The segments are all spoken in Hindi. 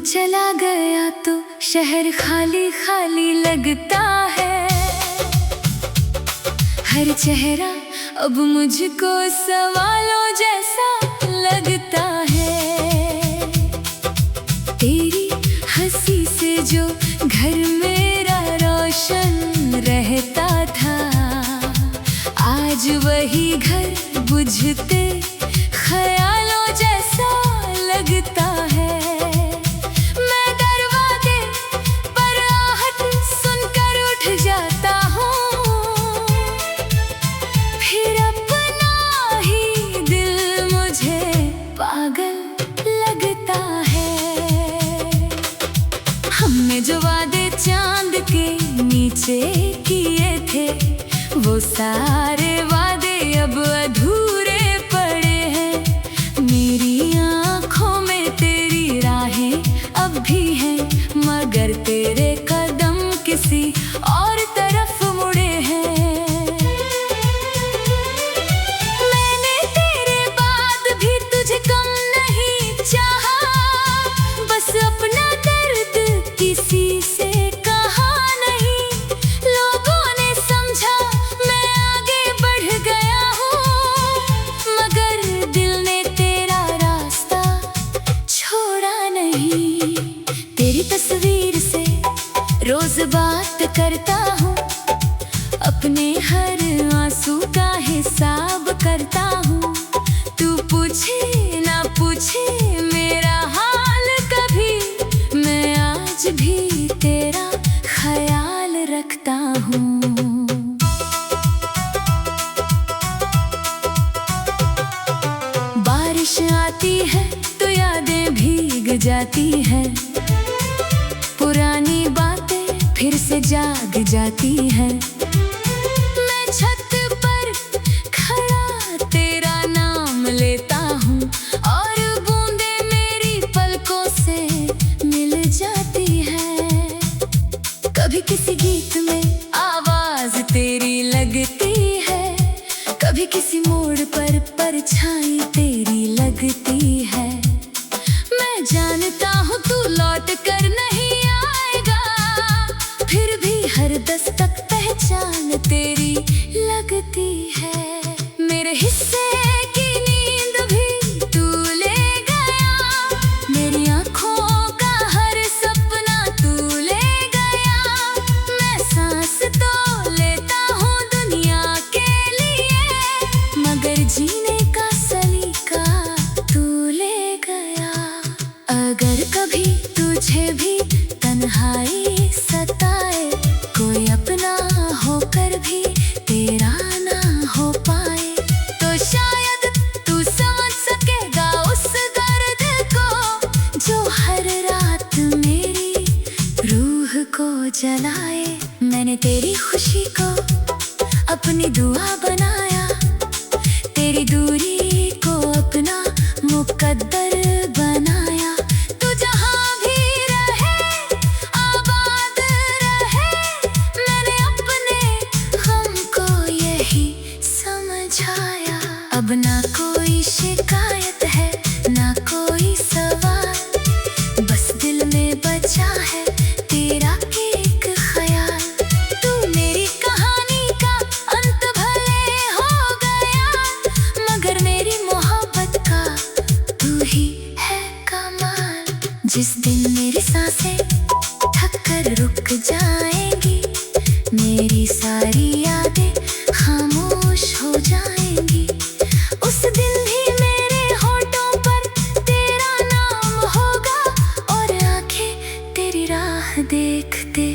चला गया तो शहर खाली खाली लगता है। हर चेहरा अब मुझको सवालों जैसा लगता है। तेरी हंसी से जो घर मेरा रोशन रहता था, आज वही घर बुझते ख्यालों जैसा लगता है। हमने जो वादे चांद के नीचे किए थे, वो सारे वादे अब अधूरे पड़े हैं। मेरी आँखों में तेरी राहें अब भी हैं, मगर तेरे कदम किसी और तरफ मुड़े हैं। मैंने तेरे बाद भी तुझे कम नहीं चाहा, बस अपना दर्द किसी से कहा नहीं। लोगों ने समझा मैं आगे बढ़ गया हूँ, मगर दिल ने तेरा रास्ता छोड़ा नहीं। तेरी तस्वीर से रोज बात करता हूँ, अपने हर आंसू का हिसाब करता हूँ। तू पूछे ना पूछे मेरा हाल कभी, मैं आज भी तेरा ख्याल रखता हूँ। बारिश आती है तो यादें भीग जाती हैं, पुरानी बातें फिर से जाग जाती हैं। मैं छत पर खड़ा तेरा नाम लेता हूँ, और बूंदे मेरी पलकों से मिल जाती है। कभी किसी गीत में आवाज तेरी लगती है, कभी किसी मोड़ पर परछाई तेरी लगती है। मैं जानता हूँ तू लौट कर नहीं आएगा, फिर भी हर दस्तक पहचान तेरी लगती है। मेरे हिस्से की नींद भी तू ले गया, मेरी आँखों का हर सपना तू ले गया। मैं सांस तो लेता हूँ दुनिया के लिए, मगर जीने का सलीका तू ले गया। अगर कभी तुझे भी तन्हाई सताए, कोई अपना होकर भी तेरा ना हो पाए, तो शायद तू समझ सकेगा उस दर्द को जो हर रात मेरी रूह को जलाए। मैंने तेरी खुशी को अपनी दुआ बनाया, तेरी दूरी को अपना मुकद्दर बनाया। तू जहाँ भी रहे आबाद रहे, मैंने अपने गम को यही समझाया। अब ना कोई शिकायत है ना कोई सवाल, बस दिल में बचा है तेरा एक ख्याल। तू मेरी कहानी का अंत भले हो गया, मगर मेरी मोहब्बत का तू ही है कमाल। जिस दिन मेरी सांसें थक कर रुक जाएंगी, मेरी सारी यादें खामोश हो जाएंगी, उस दिन भी मेरे होठों पर तेरा नाम होगा, और आंखें तेरी राह देखते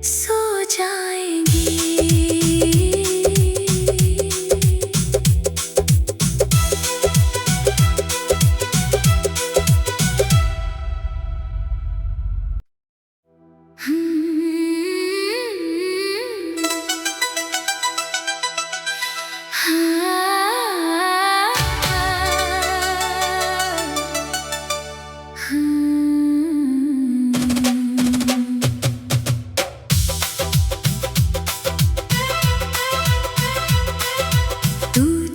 सो जाएंगी। हाँ।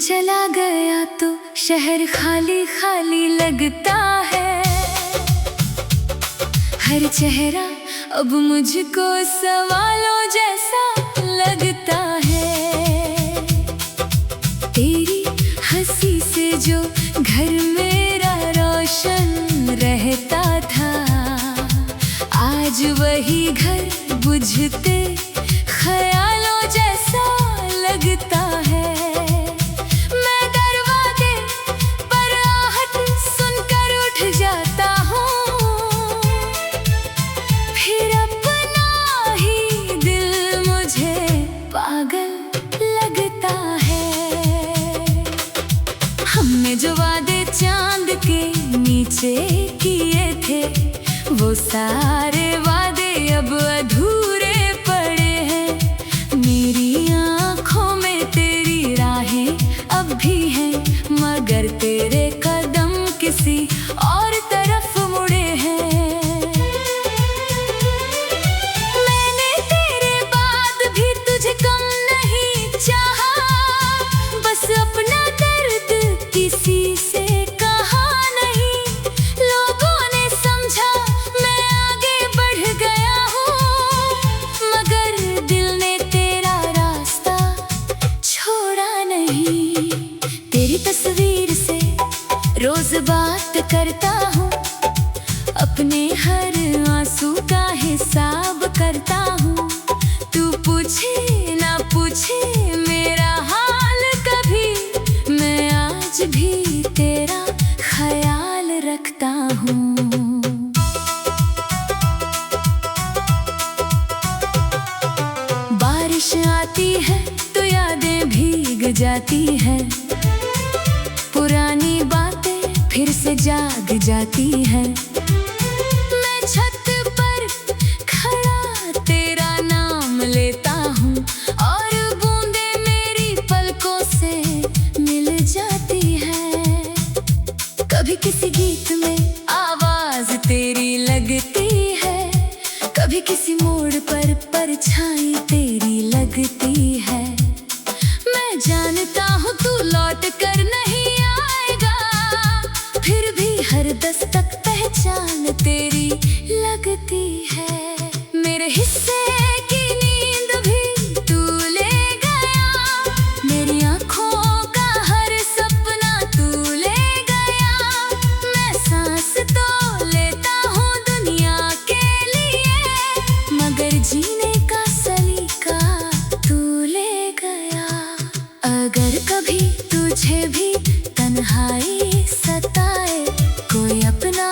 चला गया तो शहर खाली खाली लगता है। हर चेहरा अब मुझको सवालों जैसा लगता है। तेरी हंसी से जो घर मेरा रोशन रहता था, आज वही घर बुझते ख्यालों जैसा लगता है। मैं दरवाजे पर आहट सुनकर उठ जाता हूँ, फिर अपना ही दिल मुझे पागल लगता है। हमने जो वादे चांद के नीचे किए थे, वो सारे वादे अब अधूरे पड़े हैं। मेरी आँखों में तेरी राहें अब भी हैं, मगर तेरे कदम किसी और तरफ मुड़े हैं। मैंने तेरे बाद भी तुझे कम नहीं चाहा, बस अपना दर्द किसी से कहा नहीं। लोगों ने समझा मैं आगे बढ़ गया हूँ, मगर दिल ने तेरा रास्ता छोड़ा नहीं। तेरी तस्वीर से रोज बात करता हूँ, अपने हर आंसू का हिसाब करता हूँ। तू पूछे ना पूछे मेरा हाल कभी, मैं आज भी तेरा ख्याल रखता हूँ। बारिश आती है तो यादें भीग जाती हैं, पुरानी बातें फिर से जाग जाती हैं। मैं छत पर खड़ा तेरा नाम लेता हूँ, और बूंदें मेरी पलकों से मिल जाती हैं। कभी किसी गीत में आवाज तेरी लगती है, कभी किसी मोड़ पर परछाई तेरी लगती है। मैं जानता हूँ तू लौट कर नहीं आएगा, फिर भी हर दस्तक पहचान तेरी लगती है। मेरे हिस्से की नींद भी तू ले गया, मेरी आँखों का हर सपना तू ले गया। मैं सांस तो लेता हूँ दुनिया के लिए, मगर जीने का सलीका तू ले गया। अगर कभी तुझे भी तन्हाई सताए, कोई अपना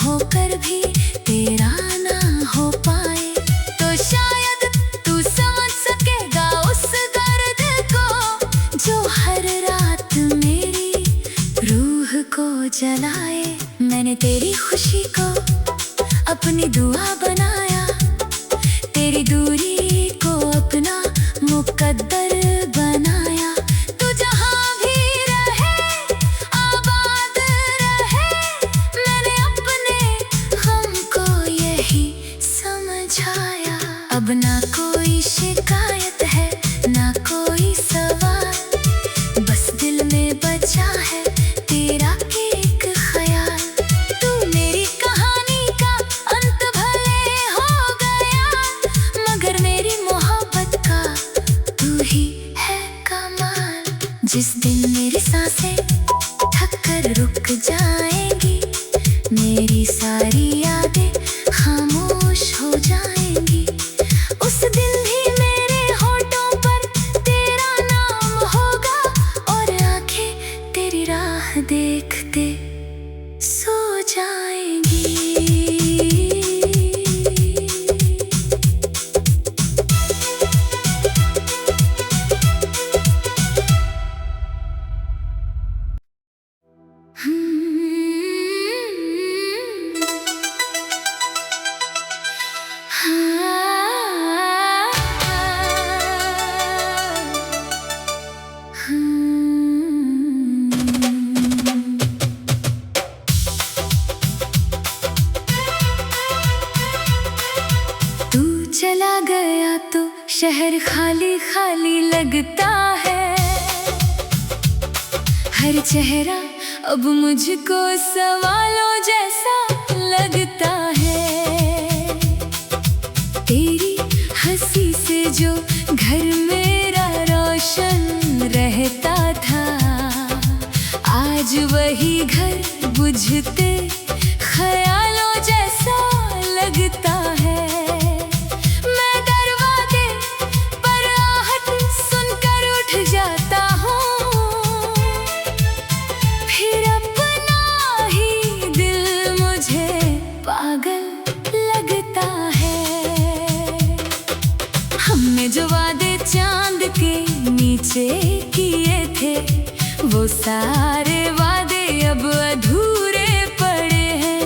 होकर भी तेरा ना हो पाए, तो शायद तू समझ सकेगा उस दर्द को जो हर रात मेरी रूह को जलाए। मैंने तेरी खुशी को अपनी दुआ बनाया, तेरी दूरी को अपना मुकद्दर बनाया। तू जहाँ भी रहे आबाद रहे, मैंने अपने गम को यही समझाया। अब ना कोई शिकायत है ना कोई सवाल, बस दिल में बचा है तेरा एक ख्याल। तू मेरी कहानी का अंत भले हो गया, मगर मेरी मोहब्बत का तू ही है कमाल। जिस दिन मेरी सांसें थक कर रुक जाएंगी, मेरी सारी यादें खामोश हो जाएंगी, उस दिन भी मेरे होठों पर तेरा नाम होगा, और आंखें तेरी राह देखते सो जाएंगी। चला गया तो शहर खाली खाली लगता है। हर चेहरा अब मुझको सवालों जैसा लगता है। तेरी हंसी से जो घर मेरा रोशन रहता था, आज वही घर बुझते ख्यालों जैसा लगता है। मैं दरवाजे पर आहट सुनकर उठ जाता हूँ, फिर अपना ही दिल मुझे पागल लगता है। हमने जो वादे चांद के नीचे किए थे, वो सारे वादे अब अधूरे पड़े हैं।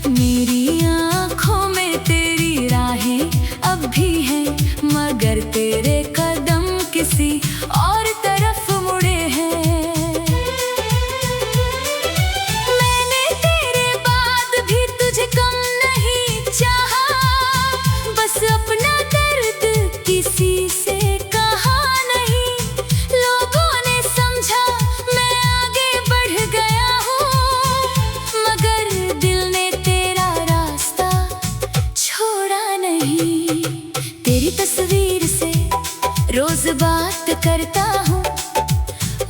मेरी आँखों में तेरी राहें अब भी हैं, मगर तेरे कदम किसी और तरफ मुड़े हैं। मैंने तेरे बाद भी तुझे कम नहीं चाहा, बस अपना दर्द किसी से कहा नहीं। लोगों ने समझा मैं आगे बढ़ गया हूँ, मगर दिल ने तेरा रास्ता छोड़ा नहीं। तेरी तस्वीर से रोज बात करता हूँ,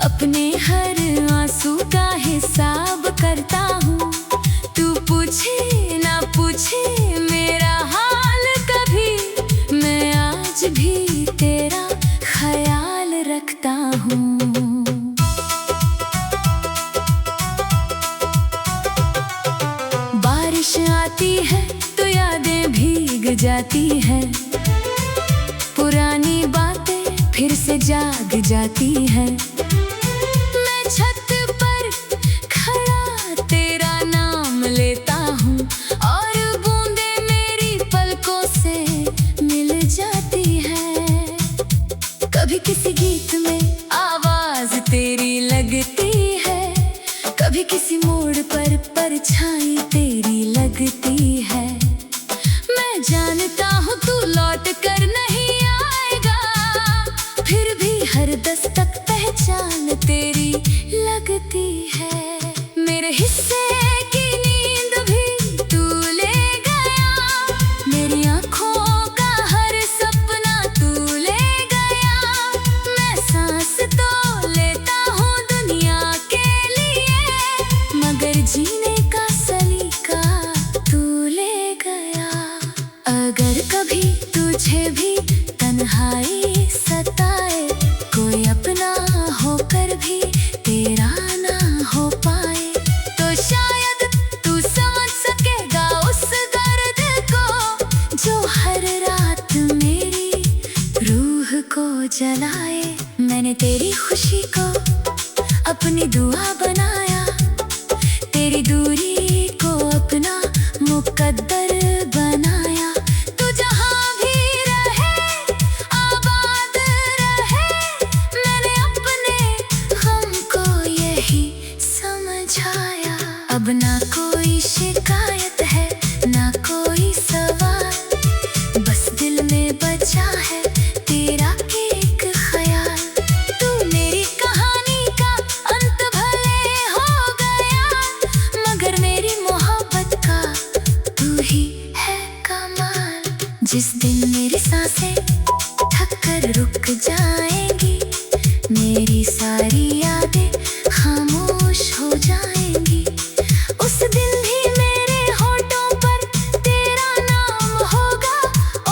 अपने हर आंसू का हिसाब करता हूँ। तू पूछे ना पूछे मेरा हाल कभी, मैं आज भी तेरा ख्याल रखता हूँ। बारिश आती है तो यादें भीग जाती हैं, पुरानी बातें फिर से जाग जाती हैं। मैं छत पर खड़ा तेरा नाम लेता हूँ, और बूंदें मेरी पलकों से मिल जाती हैं। कभी किसी गीत में आवाज तेरी लगती है, कभी किसी मोड़ पर परछाई तेरी लगती है। मैं जानता हूँ तू लौट कर नहीं आएगा, फिर भी हर दस्तक पहचान तेरी लगती है। मेरे हिस्से की नींद भी तू ले गया, मेरी आँखों का हर सपना तू ले गया। मैं सांस तो लेता हूँ दुनिया के लिए, मगर जीने का सलीका तू ले गया। अगर कभी तुझे भी तन्हाई सताए, कोई अपना होकर भी तेरा ना हो पाए, तो शायद तू समझ सकेगा उस दर्द को जो हर रात मेरी रूह को जलाए। मैंने तेरी खुशी को अपनी दुआ बनाया, तेरी दूरी को अपना मुकद्दर बनाया। तू जहाँ भी रहे आबाद रहे, मैंने अपने गम को यही समझाया। अब ना कोई शिकायत है ना कोई सवाल, बस दिल में बचा है तेरा एक ख्याल। तू मेरी कहानी का अंत भले हो गया, मगर मेरी मोहब्बत का तू ही है कमाल। जिस दिन मेरी सांसें थक कर रुक जाएंगी, मेरी सारी यादें खामोश हो जाएंगी, उस दिन भी मेरे होठों पर तेरा नाम होगा,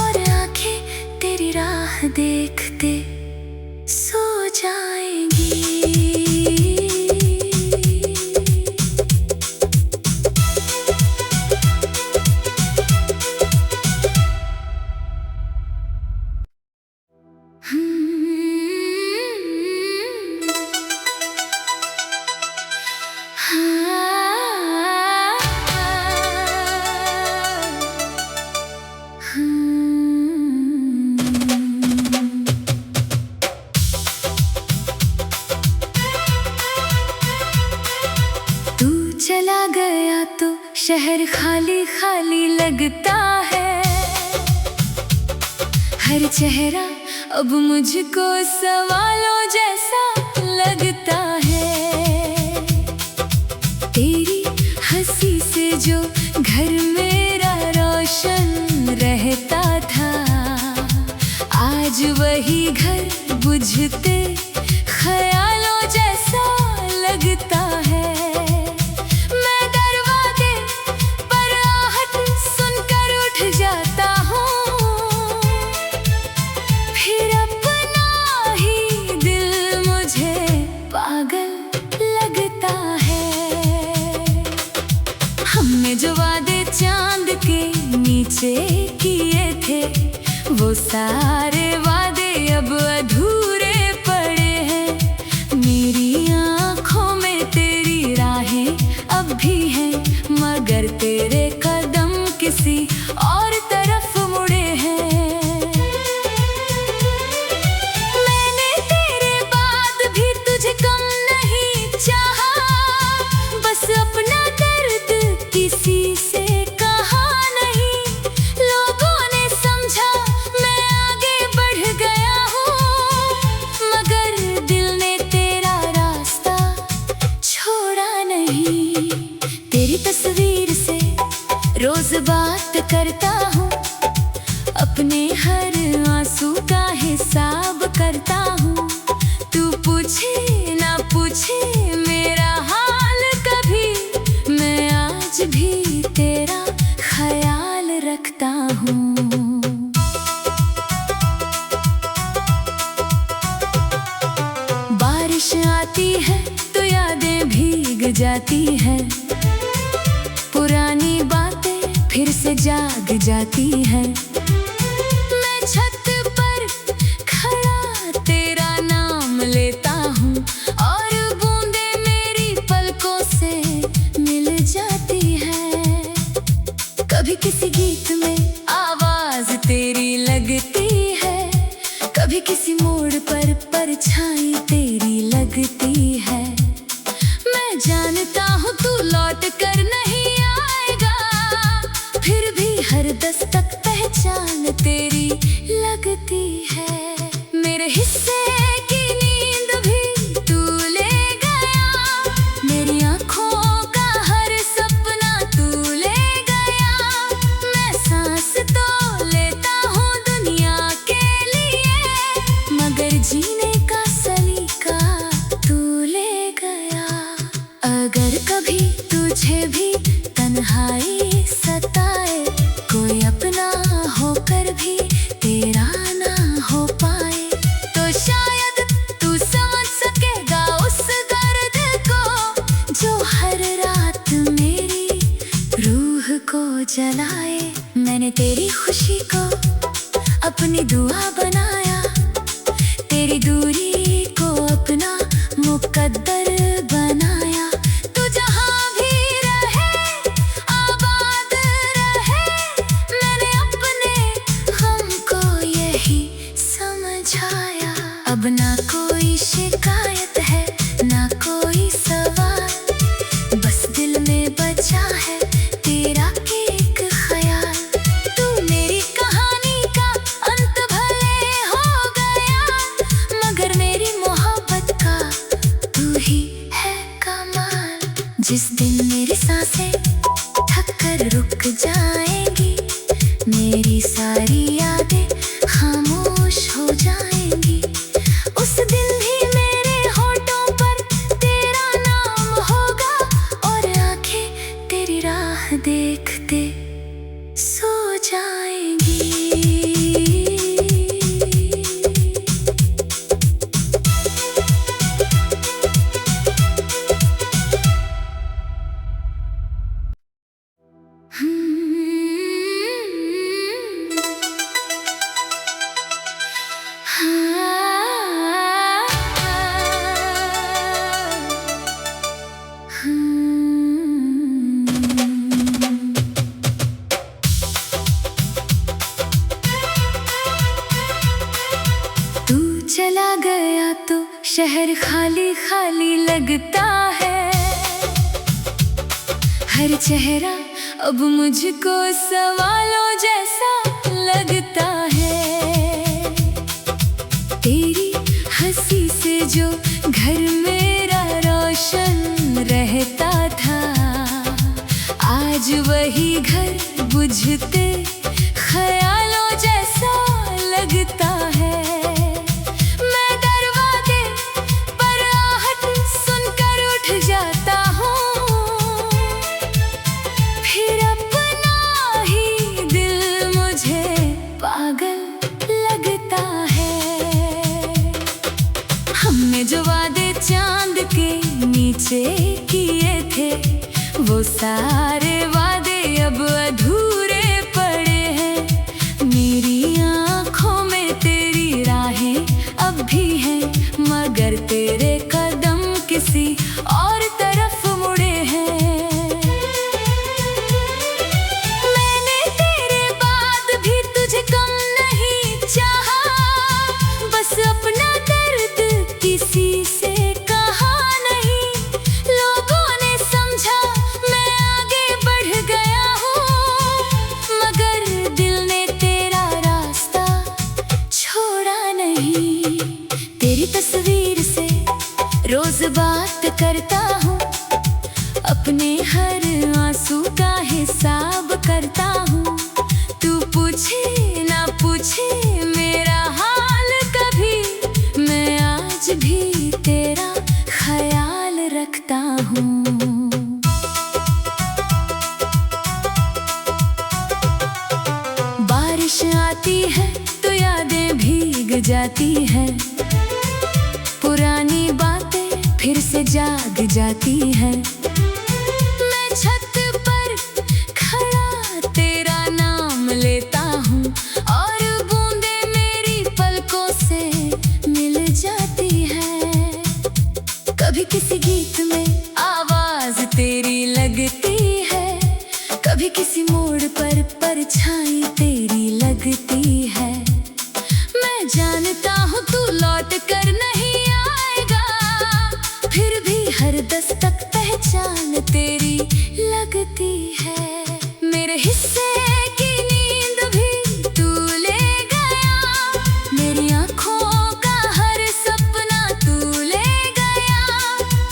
और आंखें तेरी राह देखते सो जाएंगी। चला गया तो शहर खाली खाली लगता है, हर चेहरा अब मुझको सवालों जैसा लगता है। नीचे किए थे, वो सारे वादे अब अधूरे पड़े हैं। मेरी आँखों में तेरी राहें अब भी हैं, मगर तेरे कदम किसी और तरफ मुड़े हैं। मैंने तेरे बाद भी तुझे कम नहीं चाहा, बस अपना दर्द किसी से कहा नहीं। लोगों ने समझा मैं आगे बढ़ गया हूँ, मगर दिल ने तेरा रास्ता छोड़ा नहीं। तेरी तस्वीर से रोज बात करता हूँ, अपने हर आंसू का हिसाब करता हूँ। तू पूछे ना पूछे मेरा हाल कभी, मैं आज भी तेरा ख्याल रखता हूँ। बारिश आती है तो यादें भीग जाती है, पुरानी बातें फिर से जाग जाती है। मैं छत पर खड़ा तेरा नाम लेता हूँ, और बूंदें मेरी पलकों से मिल जाती है। कभी किसी गीत में आवाज तेरी लगती है, कभी किसी मोड़ पर परछाई तेरी लगती है। मैं जानता हूँ तू लौट कर नहीं आएगा, फिर भी हर दस्तक पहचान तेरी लगती है। मेरे हिस्से की नींद भी तू ले गया, मेरी आँखों का हर सपना तू ले गया। मैं सांस तो लेता हूँ दुनिया के लिए, मगर जीने का सलीका तू ले गया। अगर कभी तुझे भी तन्हाई सताए, कोई अपना होकर भी तेरा ना हो पाए, तो शायद तू समझ सकेगा उस दर्द को जो हर रात मेरी रूह को जलाए। मैंने तेरी खुशी को अपनी दुआ बनाया, तेरी दूरी को अपना मुकद्दर बनाया। तू जहाँ भी रहे आबाद रहे, मैंने अपने गम को यही समझाया। अब ना कोई शिकायत है ना कोई सवाल, बस दिल में बचा है तेरा एक ख्याल। तू मेरी कहानी का अंत भले हो गया, मगर मेरी मोहब्बत का तू ही है कमाल। जिस दिन मेरी सांसें थक कर रुक जाएंगी, मेरी सारी यादें खामोश हो जाएंगी, उस दिन भी मेरे होठों पर तेरा नाम होगा, और आंखें तेरी राह देखते सो जाएंगी। तू चला गया तो शहर खाली खाली लगता है, हर चेहरा अब मुझको सवालों जैसा लगता है। तेरी हंसी से जो घर मेरा रोशन रहता था, आज वही घर बुझते ख्यालों जैसा लगता है। मैं दरवाजे पर आहट सुनकर उठ जाता हूँ, फिर अपना ही दिल मुझे पागल लगता है। हमने जो वादे चांद के नीचे किए थे, वो सारे वादे अब अधूरे पड़े हैं। रोज बात करता हूँ, अपने हर आंसू का हिसाब करता हूँ। तू पूछे ना पूछे मेरा हाल कभी, मैं आज भी तेरा ख्याल रखता हूँ। बारिश आती है तो यादें भीग जाती है, पुरानी बातें फिर से जाग जाती है। मैं छत पर खड़ा तेरा नाम लेता हूँ, और बूंदें मेरी पलकों से मिल जाती है। कभी किसी गीत में आवाज तेरी लगती है, कभी किसी मोड़ पर परछाई तेरी लगती है। मैं जानता हूँ तू लौट कर नहीं आएगा, फिर भी हर दस्तक पहचान तेरी लगती है। मेरे हिस्से की नींद भी तू ले गया, मेरी आँखों का हर सपना तू ले गया।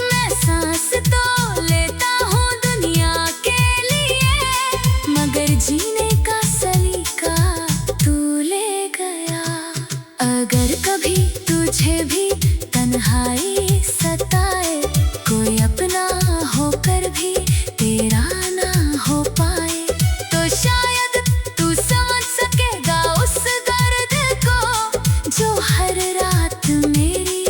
मैं सांस तो लेता हूँ दुनिया के लिए, मगर जीने का सलीका तू ले गया। अगर कभी तुझे भी तन्हाई सताए, कोई अपना होकर भी तेरा ना हो पाए, तो शायद तू समझ सकेगा उस दर्द को जो हर रात मेरी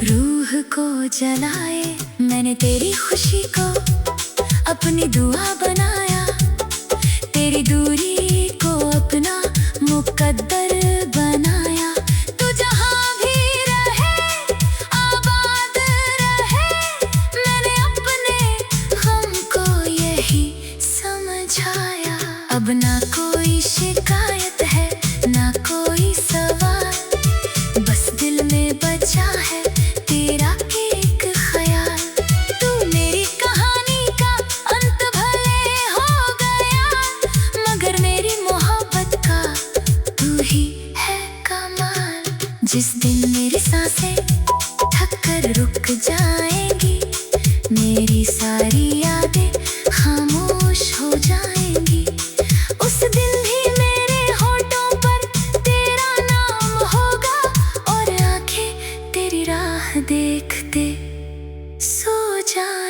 रूह को जलाए। मैंने तेरी खुशी को अपनी दुआ बनाया, तेरी दूरी को अपना मुकद्दर बनाया। तू जहाँ भी रहे आबाद रहे, मैंने अपने गम को यही समझाया। अब ना कोई शिकायत है ना कोई सवाल, बस दिल में बचा है तेरा एक ख्याल। तू मेरी कहानी का अंत भले हो गया, मगर मेरी मोहब्बत का तू ही है कमाल। जिस दिन मेरी सांसें थक कर रुक जाएंगी, मेरी सारी यादें खामोश हो जाएंगी, उस दिन भी मेरे होठों पर तेरा नाम होगा, और आंखें तेरी राह देखते सो जाएंगी।